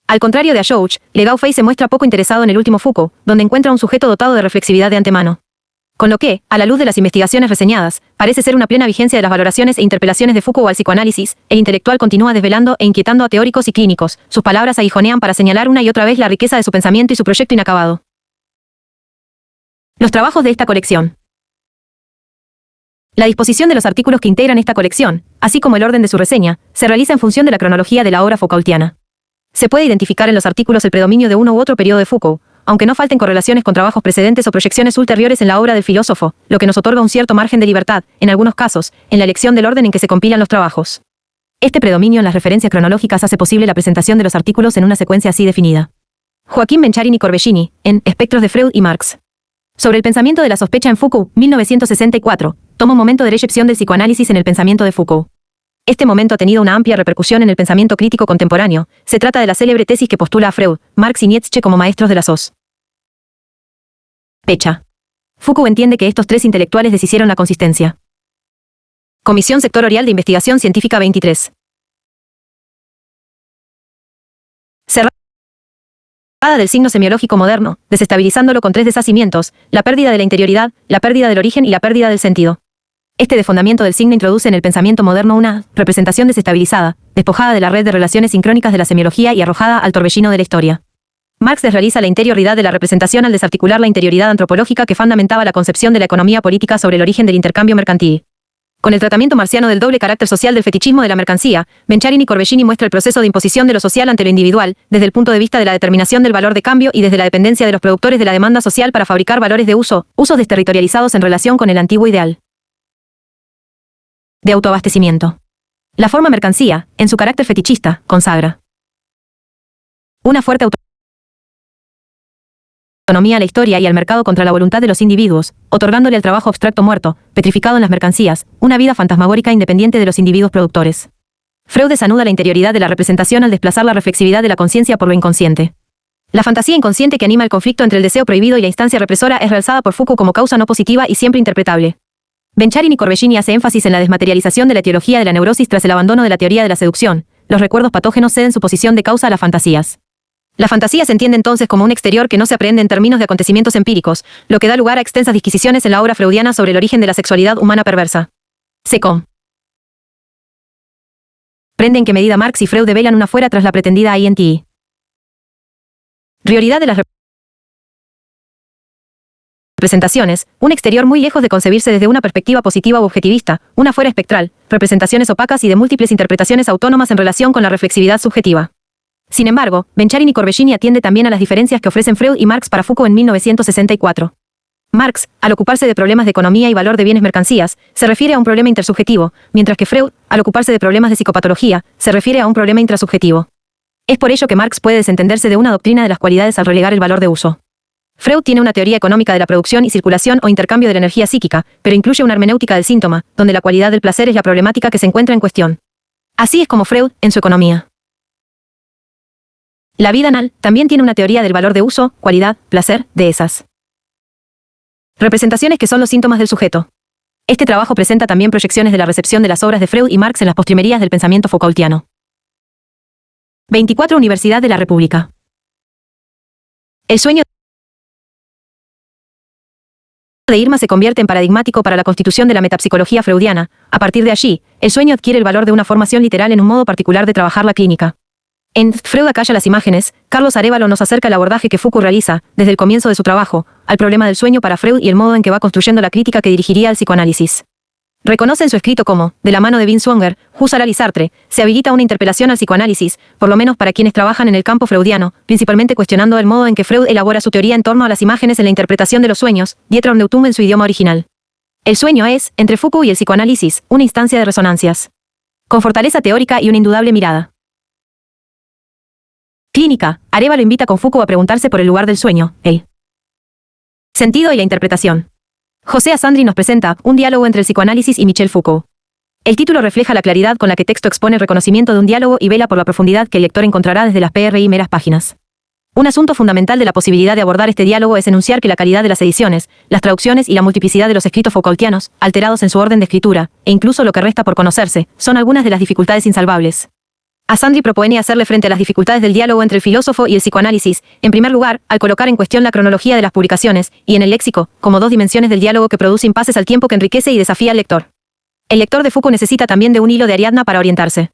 Al contrario de Ajourd, Le Gaufey se muestra poco interesado en el último Foucault, donde encuentra un sujeto dotado de reflexividad de antemano. Con lo que, a la luz de las investigaciones reseñadas, parece ser una plena vigencia de las valoraciones e interpelaciones de Foucault al psicoanálisis, el intelectual continúa desvelando e inquietando a teóricos y clínicos, sus palabras aguijonean para señalar una y otra vez la riqueza de su pensamiento y su proyecto inacabado. Los trabajos de esta colección. La disposición de los artículos que integran esta colección, así como el orden de su reseña, se realiza en función de la cronología de la obra Foucaultiana. Se puede identificar en los artículos el predominio de uno u otro periodo de Foucault, aunque no falten correlaciones con trabajos precedentes o proyecciones ulteriores en la obra del filósofo, lo que nos otorga un cierto margen de libertad, en algunos casos, en la elección del orden en que se compilan los trabajos. Este predominio en las referencias cronológicas hace posible la presentación de los artículos en una secuencia así definida. Joaquín Bencharini Corbellini, en Espectros de Freud y Marx. Sobre el pensamiento de la sospecha en Foucault, 1964, toma un momento de recepción del psicoanálisis en el pensamiento de Foucault. Este momento ha tenido una amplia repercusión en el pensamiento crítico contemporáneo. Se trata de la célebre tesis que postula a Freud, Marx y Nietzsche como maestros de la sospecha. Foucault entiende que estos tres intelectuales deshicieron la consistencia. Comisión Sectorial de Investigación Científica 23. Cerrada del signo semiológico moderno, desestabilizándolo con tres deshacimientos: la pérdida de la interioridad, la pérdida del origen y la pérdida del sentido. Este desfondamiento del signo introduce en el pensamiento moderno una representación desestabilizada, despojada de la red de relaciones sincrónicas de la semiología y arrojada al torbellino de la historia. Marx desrealiza la interioridad de la representación al desarticular la interioridad antropológica que fundamentaba la concepción de la economía política sobre el origen del intercambio mercantil. Con el tratamiento marxiano del doble carácter social del fetichismo de la mercancía, Bencharin y Corbellini muestra el proceso de imposición de lo social ante lo individual, desde el punto de vista de la determinación del valor de cambio y desde la dependencia de los productores de la demanda social para fabricar valores de uso, usos desterritorializados en relación con el antiguo ideal de autoabastecimiento. La forma mercancía, en su carácter fetichista, consagra una fuerte autonomía a la historia y al mercado contra la voluntad de los individuos, otorgándole al trabajo abstracto muerto, petrificado en las mercancías, una vida fantasmagórica independiente de los individuos productores. Freud desanuda la interioridad de la representación al desplazar la reflexividad de la conciencia por lo inconsciente. La fantasía inconsciente que anima el conflicto entre el deseo prohibido y la instancia represora es realzada por Foucault como causa no positiva y siempre interpretable. Bencharin y Corbellini hace énfasis en la desmaterialización de la etiología de la neurosis tras el abandono de la teoría de la seducción. Los recuerdos patógenos ceden su posición de causa a las fantasías. La fantasía se entiende entonces como un exterior que no se aprende en términos de acontecimientos empíricos, lo que da lugar a extensas disquisiciones en la obra freudiana sobre el origen de la sexualidad humana perversa. Se comprende en qué medida Marx y Freud develan una fuera tras la pretendida interioridad de las representaciones, un exterior muy lejos de concebirse desde una perspectiva positiva u objetivista, una fuera espectral, representaciones opacas y de múltiples interpretaciones autónomas en relación con la reflexividad subjetiva. Sin embargo, Bencharin y Corbellini atiende también a las diferencias que ofrecen Freud y Marx para Foucault en 1964. Marx, al ocuparse de problemas de economía y valor de bienes mercancías, se refiere a un problema intersubjetivo, mientras que Freud, al ocuparse de problemas de psicopatología, se refiere a un problema intrasubjetivo. Es por ello que Marx puede desentenderse de una doctrina de las cualidades al relegar el valor de uso. Freud tiene una teoría económica de la producción y circulación o intercambio de la energía psíquica, pero incluye una hermenéutica del síntoma, donde la cualidad del placer es la problemática que se encuentra en cuestión. Así es como Freud, en su economía. La vida anal también tiene una teoría del valor de uso, cualidad, placer, de esas representaciones que son los síntomas del sujeto. Este trabajo presenta también proyecciones de la recepción de las obras de Freud y Marx en las postrimerías del pensamiento Foucaultiano. 24 Universidad de la República. El sueño de Irma se convierte en paradigmático para la constitución de la metapsicología freudiana. A partir de allí, el sueño adquiere el valor de una formación literal en un modo particular de trabajar la clínica. En Freud acalla las imágenes, Carlos Arévalo nos acerca el abordaje que Foucault realiza, desde el comienzo de su trabajo, al problema del sueño para Freud y el modo en que va construyendo la crítica que dirigiría al psicoanálisis. Reconoce en su escrito cómo, de la mano de Vince Swanger, Husserl y Sartre, se habilita una interpelación al psicoanálisis, por lo menos para quienes trabajan en el campo freudiano, principalmente cuestionando el modo en que Freud elabora su teoría en torno a las imágenes en la interpretación de los sueños, Die Traumdeutung en su idioma original. El sueño es, entre Foucault y el psicoanálisis, una instancia de resonancias. Con fortaleza teórica y una indudable mirada clínica, Arévalo invita con Foucault a preguntarse por el lugar del sueño, el sentido y la interpretación. José Asandri nos presenta un diálogo entre el psicoanálisis y Michel Foucault. El título refleja la claridad con la que texto expone el reconocimiento de un diálogo y vela por la profundidad que el lector encontrará desde las primeras páginas. Un asunto fundamental de la posibilidad de abordar este diálogo es enunciar que la calidad de las ediciones, las traducciones y la multiplicidad de los escritos Foucaultianos, alterados en su orden de escritura, e incluso lo que resta por conocerse, son algunas de las dificultades insalvables. Asandri propone hacerle frente a las dificultades del diálogo entre el filósofo y el psicoanálisis, en primer lugar, al colocar en cuestión la cronología de las publicaciones, y en el léxico, como dos dimensiones del diálogo que produce impases al tiempo que enriquece y desafía al lector. El lector de Foucault necesita también de un hilo de Ariadna para orientarse.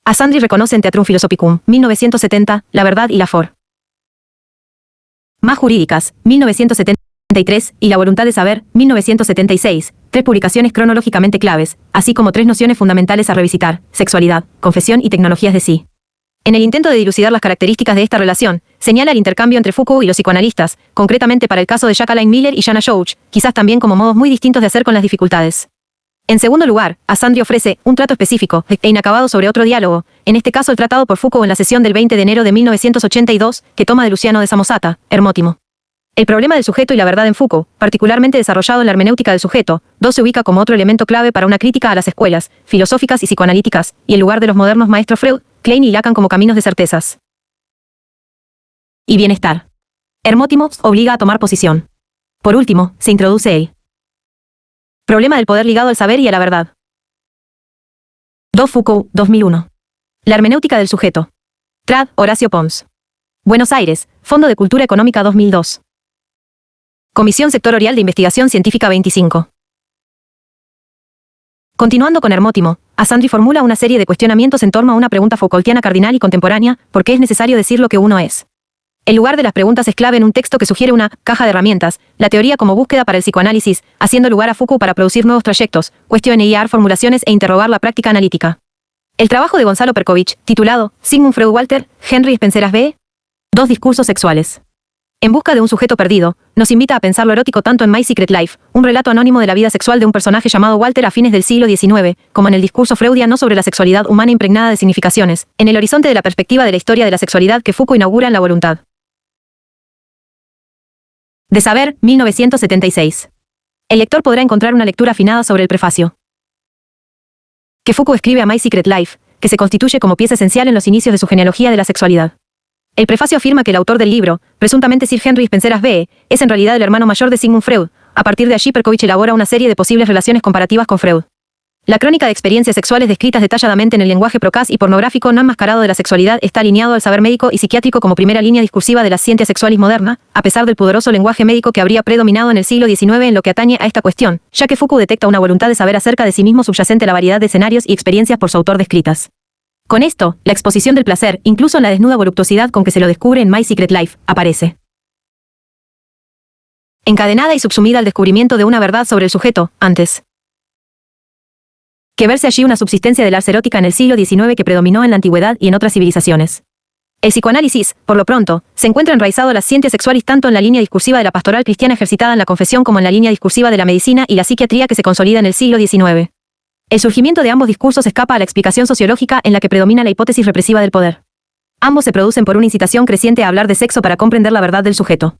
Asandri reconoce en Theatrum Philosophicum, 1970, La verdad y la for. Más jurídicas, 1973, y La voluntad de saber, 1976, tres publicaciones cronológicamente claves, así como tres nociones fundamentales a revisitar: sexualidad, confesión y tecnologías de sí. En el intento de dilucidar las características de esta relación, señala el intercambio entre Foucault y los psicoanalistas, concretamente para el caso de Jacqueline Miller y Jana Schouch, quizás también como modos muy distintos de hacer con las dificultades. En segundo lugar, Asandri ofrece un trato específico e inacabado sobre otro diálogo, en este caso el tratado por Foucault en la sesión del 20 de enero de 1982, que toma de Luciano de Samosata, Hermótimo. El problema del sujeto y la verdad en Foucault, particularmente desarrollado en la hermenéutica del sujeto, se ubica como otro elemento clave para una crítica a las escuelas filosóficas y psicoanalíticas, y en lugar de los modernos maestros Freud, Klein y Lacan como caminos de certezas y bienestar. Hermótimo obliga a tomar posición. Por último, se introduce el problema del poder ligado al saber y a la verdad. Foucault, 2001. La hermenéutica del sujeto. Trad, Horacio Pons. Buenos Aires, Fondo de Cultura Económica 2002. Comisión Sectorial de Investigación Científica 25. Continuando con Hermótimo, A Sandry formula una serie de cuestionamientos en torno a una pregunta Foucaultiana cardinal y contemporánea: ¿por qué es necesario decir lo que uno es? El lugar de las preguntas es clave en un texto que sugiere una caja de herramientas, la teoría como búsqueda para el psicoanálisis, haciendo lugar a Foucault para producir nuevos trayectos, cuestionar formulaciones e interrogar la práctica analítica. El trabajo de Gonzalo Perkovich, titulado Sigmund Freud Walter, Henry Spencer B. Dos discursos sexuales. En busca de un sujeto perdido, nos invita a pensar lo erótico tanto en My Secret Life, un relato anónimo de la vida sexual de un personaje llamado Walter a fines del siglo XIX, como en el discurso freudiano sobre la sexualidad humana impregnada de significaciones, en el horizonte de la perspectiva de la historia de la sexualidad que Foucault inaugura en La voluntad de saber, 1976. El lector podrá encontrar una lectura afinada sobre el prefacio que Foucault escribe a My Secret Life, que se constituye como pieza esencial en los inicios de su genealogía de la sexualidad. El prefacio afirma que el autor del libro, presuntamente Sir Henry Spencer B., es en realidad el hermano mayor de Sigmund Freud. A partir de allí Perkovich elabora una serie de posibles relaciones comparativas con Freud. La crónica de experiencias sexuales descritas detalladamente en el lenguaje procaz y pornográfico no enmascarado de la sexualidad está alineado al saber médico y psiquiátrico como primera línea discursiva de la ciencia sexualis moderna, a pesar del pudoroso lenguaje médico que habría predominado en el siglo XIX en lo que atañe a esta cuestión, ya que Foucault detecta una voluntad de saber acerca de sí mismo subyacente a la variedad de escenarios y experiencias por su autor descritas. Con esto, la exposición del placer, incluso en la desnuda voluptuosidad con que se lo descubre en My Secret Life, aparece encadenada y subsumida al descubrimiento de una verdad sobre el sujeto, antes que verse allí una subsistencia del ars erótica en el siglo XIX que predominó en la antigüedad y en otras civilizaciones. El psicoanálisis, por lo pronto, se encuentra enraizado a las ciencias sexuales tanto en la línea discursiva de la pastoral cristiana ejercitada en la confesión como en la línea discursiva de la medicina y la psiquiatría que se consolida en el siglo XIX. El surgimiento de ambos discursos escapa a la explicación sociológica en la que predomina la hipótesis represiva del poder. Ambos se producen por una incitación creciente a hablar de sexo para comprender la verdad del sujeto.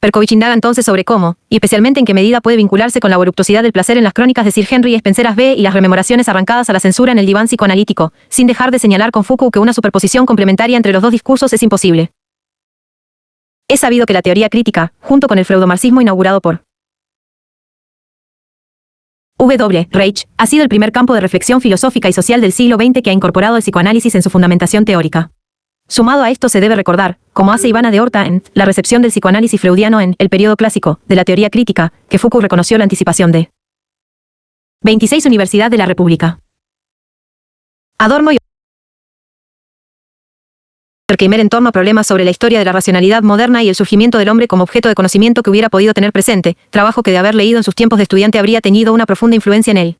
Perkovich indaga entonces sobre cómo, y especialmente en qué medida puede vincularse con la voluptuosidad del placer en las crónicas de Sir Henry Spencer B. y las rememoraciones arrancadas a la censura en el diván psicoanalítico, sin dejar de señalar con Foucault que una superposición complementaria entre los dos discursos es imposible. Es sabido que la teoría crítica, junto con el freudomarxismo inaugurado por W. Reich, ha sido el primer campo de reflexión filosófica y social del siglo XX que ha incorporado el psicoanálisis en su fundamentación teórica. Sumado a esto se debe recordar, como hace Ivana de Horta en La recepción del psicoanálisis freudiano en El periodo clásico de la teoría crítica, que Foucault reconoció la anticipación de 26 Universidad de la República. Adorno y Horkheimer en torno a problemas sobre la historia de la racionalidad moderna y el surgimiento del hombre como objeto de conocimiento que hubiera podido tener presente, trabajo que de haber leído en sus tiempos de estudiante habría tenido una profunda influencia en él.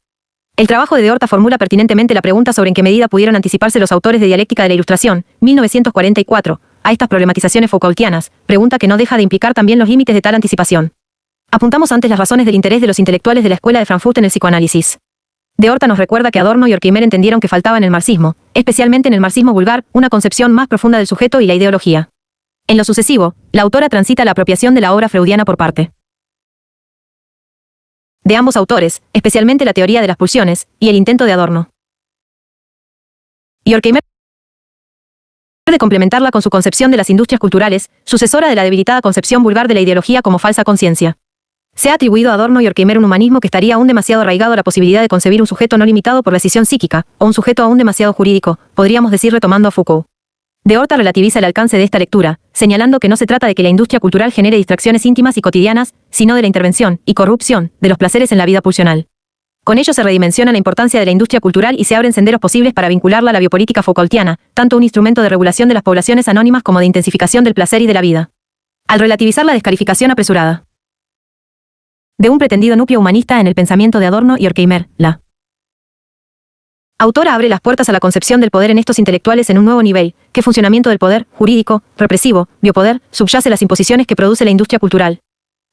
El trabajo de Horta formula pertinentemente la pregunta sobre en qué medida pudieron anticiparse los autores de Dialéctica de la Ilustración, 1944, a estas problematizaciones Foucaultianas, pregunta que no deja de implicar también los límites de tal anticipación. Apuntamos antes las razones del interés de los intelectuales de la Escuela de Frankfurt en el psicoanálisis. De Horta nos recuerda que Adorno y Horkheimer entendieron que faltaba en el marxismo, especialmente en el marxismo vulgar, una concepción más profunda del sujeto y la ideología. En lo sucesivo, la autora transita la apropiación de la obra freudiana por parte de ambos autores, especialmente la teoría de las pulsiones, y el intento de Adorno y Horkheimer de complementarla con su concepción de las industrias culturales, sucesora de la debilitada concepción vulgar de la ideología como falsa conciencia. Se ha atribuido a Adorno y Horkheimer un humanismo que estaría aún demasiado arraigado a la posibilidad de concebir un sujeto no limitado por la escisión psíquica, o un sujeto aún demasiado jurídico, podríamos decir retomando a Foucault. De Horta relativiza el alcance de esta lectura, señalando que no se trata de que la industria cultural genere distracciones íntimas y cotidianas, sino de la intervención y corrupción de los placeres en la vida pulsional. Con ello se redimensiona la importancia de la industria cultural y se abren senderos posibles para vincularla a la biopolítica Foucaultiana, tanto un instrumento de regulación de las poblaciones anónimas como de intensificación del placer y de la vida. Al relativizar la descalificación apresurada de un pretendido núcleo humanista en el pensamiento de Adorno y Horkheimer, la autora abre las puertas a la concepción del poder en estos intelectuales en un nuevo nivel, que funcionamiento del poder, jurídico, represivo, biopoder, subyace las imposiciones que produce la industria cultural.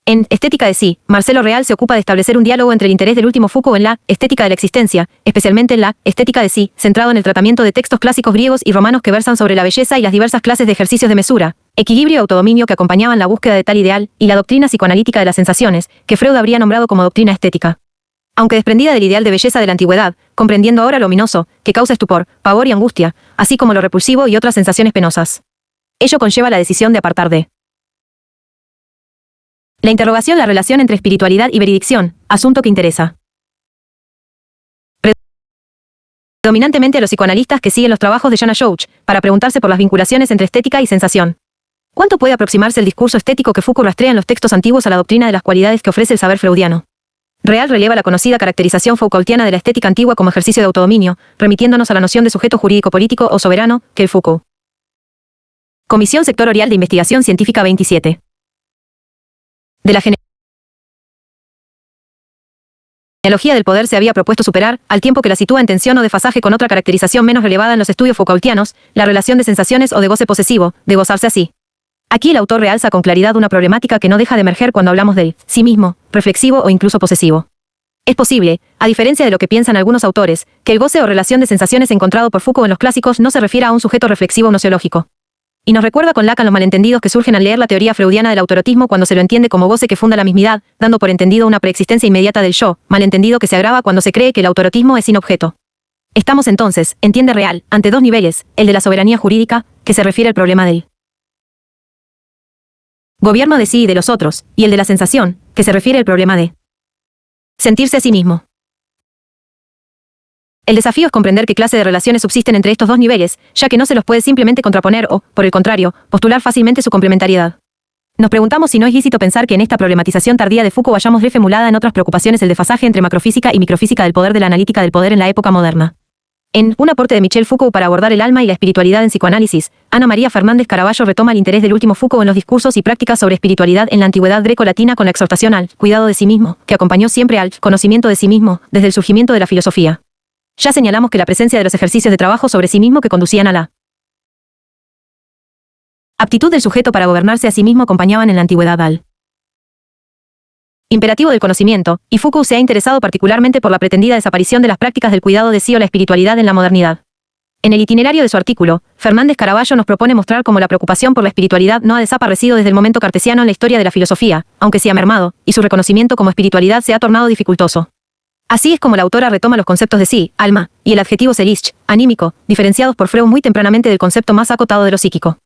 En Estética de sí, Marcelo Real se ocupa de establecer un diálogo entre el interés del último Foucault en la estética de la existencia, especialmente en la estética de sí, centrado en el tratamiento de textos clásicos griegos y romanos que versan sobre la belleza y las diversas clases de ejercicios de mesura, equilibrio y autodominio que acompañaban la búsqueda de tal ideal, y la doctrina psicoanalítica de las sensaciones, que Freud habría nombrado como doctrina estética. Aunque desprendida del ideal de belleza de la antigüedad, comprendiendo ahora lo ominoso, que causa estupor, pavor y angustia, así como lo repulsivo y otras sensaciones penosas. Ello conlleva la decisión de apartar de la interrogación la relación entre espiritualidad y veridicción, asunto que interesa predominantemente a los psicoanalistas que siguen los trabajos de Jana Schouch, para preguntarse por las vinculaciones entre estética y sensación. ¿Cuánto puede aproximarse el discurso estético que Foucault rastrea en los textos antiguos a la doctrina de las cualidades que ofrece el saber freudiano? Real releva la conocida caracterización Foucaultiana de la estética antigua como ejercicio de autodominio, remitiéndonos a la noción de sujeto jurídico-político o soberano, que el Foucault. Comisión Sectorial de Investigación Científica 27. De la genealogía del poder se había propuesto superar, al tiempo que la sitúa en tensión o desfasaje con otra caracterización menos relevada en los estudios Foucaultianos, la relación de sensaciones o de goce posesivo, de gozarse así. Aquí el autor realza con claridad una problemática que no deja de emerger cuando hablamos del sí mismo, reflexivo o incluso posesivo. Es posible, a diferencia de lo que piensan algunos autores, que el goce o relación de sensaciones encontrado por Foucault en los clásicos no se refiera a un sujeto reflexivo o nociológico. Y nos recuerda con Lacan los malentendidos que surgen al leer la teoría freudiana del autoerotismo cuando se lo entiende como goce que funda la mismidad, dando por entendido una preexistencia inmediata del yo, malentendido que se agrava cuando se cree que el autoerotismo es sin objeto. Estamos entonces, entiende Real, ante dos niveles, el de la soberanía jurídica, que se refiere al problema del gobierno de sí y de los otros, y el de la sensación, que se refiere al problema de sentirse a sí mismo. El desafío es comprender qué clase de relaciones subsisten entre estos dos niveles, ya que no se los puede simplemente contraponer o, por el contrario, postular fácilmente su complementariedad. Nos preguntamos si no es lícito pensar que en esta problematización tardía de Foucault hayamos refemulada en otras preocupaciones el desfasaje entre macrofísica y microfísica del poder de la analítica del poder en la época moderna. En Un aporte de Michel Foucault para abordar el alma y la espiritualidad en psicoanálisis, Ana María Fernández Caraballo retoma el interés del último Foucault en los discursos y prácticas sobre espiritualidad en la antigüedad greco-latina con la exhortación al cuidado de sí mismo, que acompañó siempre al conocimiento de sí mismo, desde el surgimiento de la filosofía. Ya señalamos que la presencia de los ejercicios de trabajo sobre sí mismo que conducían a la aptitud del sujeto para gobernarse a sí mismo acompañaban en la antigüedad al imperativo del conocimiento, y Foucault se ha interesado particularmente por la pretendida desaparición de las prácticas del cuidado de sí o la espiritualidad en la modernidad. En el itinerario de su artículo, Fernández Caraballo nos propone mostrar cómo la preocupación por la espiritualidad no ha desaparecido desde el momento cartesiano en la historia de la filosofía, aunque sí ha mermado, y su reconocimiento como espiritualidad se ha tornado dificultoso. Así es como la autora retoma los conceptos de sí, alma, y el adjetivo seelisch, anímico, diferenciados por Freud muy tempranamente del concepto más acotado de lo psíquico.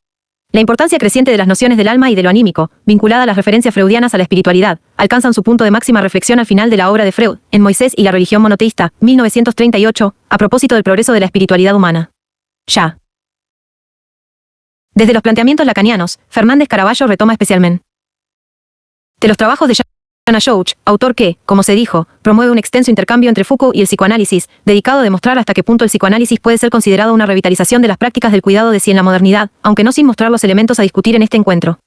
La importancia creciente de las nociones del alma y de lo anímico, vinculada a las referencias freudianas a la espiritualidad, alcanzan su punto de máxima reflexión al final de la obra de Freud, en Moisés y la religión monoteísta, 1938, a propósito del progreso de la espiritualidad humana. Ya. Desde los planteamientos lacanianos, Fernández Caraballo retoma especialmente de los trabajos de Jana Schouch, autor que, como se dijo, promueve un extenso intercambio entre Foucault y el psicoanálisis, dedicado a demostrar hasta qué punto el psicoanálisis puede ser considerado una revitalización de las prácticas del cuidado de sí en la modernidad, aunque no sin mostrar los elementos a discutir en este encuentro.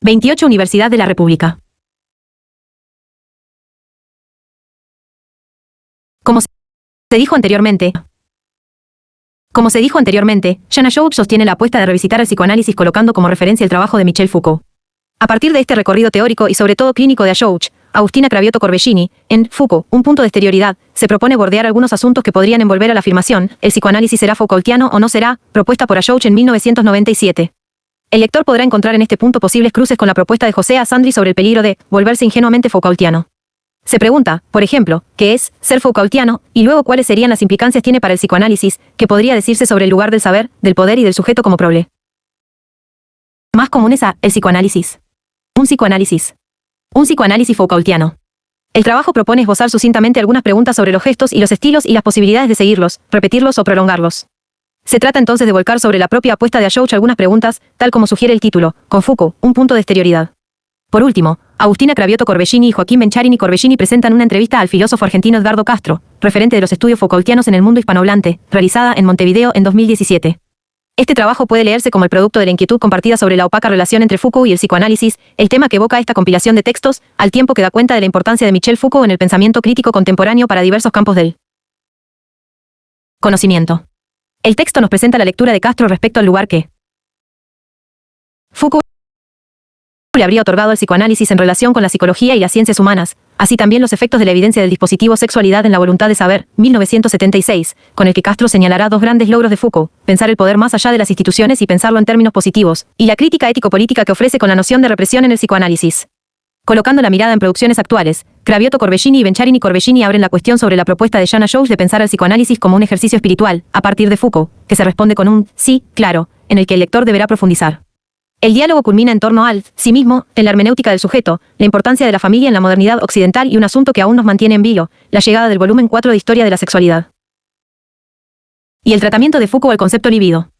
28 Universidad de la República. Como se dijo anteriormente, Jana Schouch sostiene la apuesta de revisitar el psicoanálisis colocando como referencia el trabajo de Michel Foucault. A partir de este recorrido teórico y sobre todo clínico de Schouch, Agustina Cravioto Corbellini, en Foucault, un punto de exterioridad, se propone bordear algunos asuntos que podrían envolver a la afirmación, ¿el psicoanálisis será Foucaultiano o no será?, propuesta por Schouch en 1997. El lector podrá encontrar en este punto posibles cruces con la propuesta de José A. Sandri sobre el peligro de volverse ingenuamente Foucaultiano. Se pregunta, por ejemplo, ¿qué es ser Foucaultiano? Y luego cuáles serían las implicancias tiene para el psicoanálisis, que podría decirse sobre el lugar del saber, del poder y del sujeto como problema más comunes a el psicoanálisis. Un psicoanálisis Foucaultiano. El trabajo propone esbozar sucintamente algunas preguntas sobre los gestos y los estilos y las posibilidades de seguirlos, repetirlos o prolongarlos. Se trata entonces de volcar sobre la propia apuesta de Schouch algunas preguntas, tal como sugiere el título, con Foucault, un punto de exterioridad. Por último, Agustina Cravioto Corbellini y Joaquín Bencharini Corbellini presentan una entrevista al filósofo argentino Edgardo Castro, referente de los estudios Foucaultianos en el mundo hispanohablante, realizada en Montevideo en 2017. Este trabajo puede leerse como el producto de la inquietud compartida sobre la opaca relación entre Foucault y el psicoanálisis, el tema que evoca esta compilación de textos, al tiempo que da cuenta de la importancia de Michel Foucault en el pensamiento crítico contemporáneo para diversos campos del conocimiento. El texto nos presenta la lectura de Castro respecto al lugar que Foucault le habría otorgado al psicoanálisis en relación con la psicología y las ciencias humanas, así también los efectos de la evidencia del dispositivo sexualidad en la voluntad de saber, 1976, con el que Castro señalará dos grandes logros de Foucault, pensar el poder más allá de las instituciones y pensarlo en términos positivos, y la crítica ético-política que ofrece con la noción de represión en el psicoanálisis. Colocando la mirada en producciones actuales, Cravioto Corbellini y Bencharini Corbellini abren la cuestión sobre la propuesta de Jana Schouch de pensar el psicoanálisis como un ejercicio espiritual, a partir de Foucault, que se responde con un sí, claro, en el que el lector deberá profundizar. El diálogo culmina en torno al sí mismo, en la hermenéutica del sujeto, la importancia de la familia en la modernidad occidental y un asunto que aún nos mantiene en vilo, la llegada del volumen 4 de Historia de la Sexualidad. Y el tratamiento de Foucault al concepto libido.